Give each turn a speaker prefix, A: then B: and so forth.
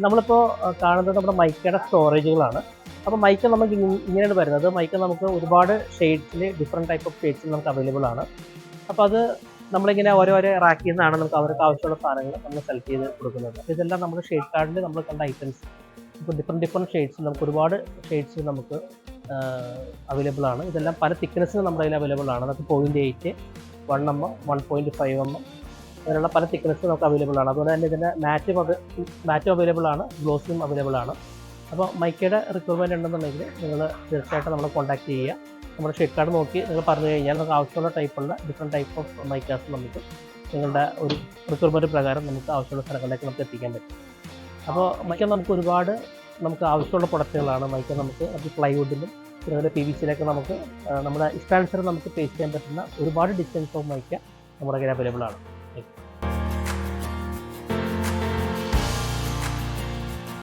A: നമ്മളിപ്പോൾ കാണുന്നത് നമ്മുടെ മൈക്കയുടെ സ്റ്റോറേജുകളാണ്. അപ്പോൾ മൈക്ക നമുക്ക് ഇങ്ങനെയാണ് വരുന്നത്. മൈക്ക നമുക്ക് ഒരുപാട് ഷെയ്ഡ്സിൽ ഡിഫറെൻറ്റ് ടൈപ്പ് ഓഫ് ഷെയ്ഡ്സിൽ നമുക്ക് അവൈലബിൾ ആണ്. അപ്പോൾ അത് നമ്മളിങ്ങനെ ഓരോരോ റാക്കിൽ നിന്നാണ് നമുക്ക് അവർക്ക് ആവശ്യമുള്ള സാധനങ്ങൾ നമ്മൾ സെലക്ട് ചെയ്ത് കൊടുക്കുന്നത്. അപ്പോൾ ഇതെല്ലാം നമ്മുടെ ഷെയ്ഡ് കാർഡിൽ നമ്മൾ കണ്ട ഐറ്റംസ്. ഇപ്പോൾ ഡിഫറെൻറ്റ് ഷെയ്ഡ്സ് നമുക്ക് ഒരുപാട് ഷെയ്ഡ്സ് നമുക്ക് അവൈലബിൾ ആണ്. ഇതെല്ലാം പല തിക്നെസ്സിന് നമ്മുടെ കയ്യിൽ അവൈലബിൾ ആണ്. നമുക്ക് 0.8, 1mm, 1.5mm അങ്ങനെയുള്ള പല തിക്നെസ് നമുക്ക് അവൈലബിൾ ആണ്. അതുപോലെ തന്നെ ഇതിൻ്റെ മാറ്റും അവൈലബിൾ ആണ്, ഗ്ലോസും അവൈലബിൾ ആണ്. അപ്പോൾ മൈക്കയുടെ റിക്വയർമെൻറ്റ് ഉണ്ടെന്നുണ്ടെങ്കിൽ നിങ്ങൾ തീർച്ചയായിട്ടും നമ്മളെ കോൺടാക്ട് ചെയ്യുക. നമ്മുടെ ഷെയ്ഡ് കാർഡ് നോക്കി നിങ്ങൾ പറഞ്ഞു കഴിഞ്ഞാൽ നമുക്ക് ആവശ്യമുള്ള ടൈപ്പുള്ള ഡിഫറെൻറ്റ് ടൈപ്പ് ഓഫ് മൈക്കാസ് നമുക്ക് നിങ്ങളുടെ ഒരു റിക്വയർമെൻറ്റ് പ്രകാരം നമുക്ക് ആവശ്യമുള്ള സ്ഥലങ്ങളിലേക്ക് നമുക്ക് എത്തിക്കാൻ പറ്റും. അപ്പോൾ മൈക്ക നമുക്ക് ഒരുപാട് നമുക്ക് ആവശ്യമുള്ള പ്രൊഡക്റ്റുകളാണ്. മൈക്ക നമുക്ക് അത് പ്ലൈവുഡിലും അതുപോലെ PVC-യിലൊക്കെ നമുക്ക് നമ്മുടെ ഇഷ്ടാനുസരണം നമുക്ക് പേസ്റ്റ് ചെയ്യാൻ പറ്റുന്ന ഒരുപാട് ഡിസൈൻസ് ഓഫ് മൈക്ക നമ്മുടെ കയ്യിൽ അവൈലബിൾ ആണ്.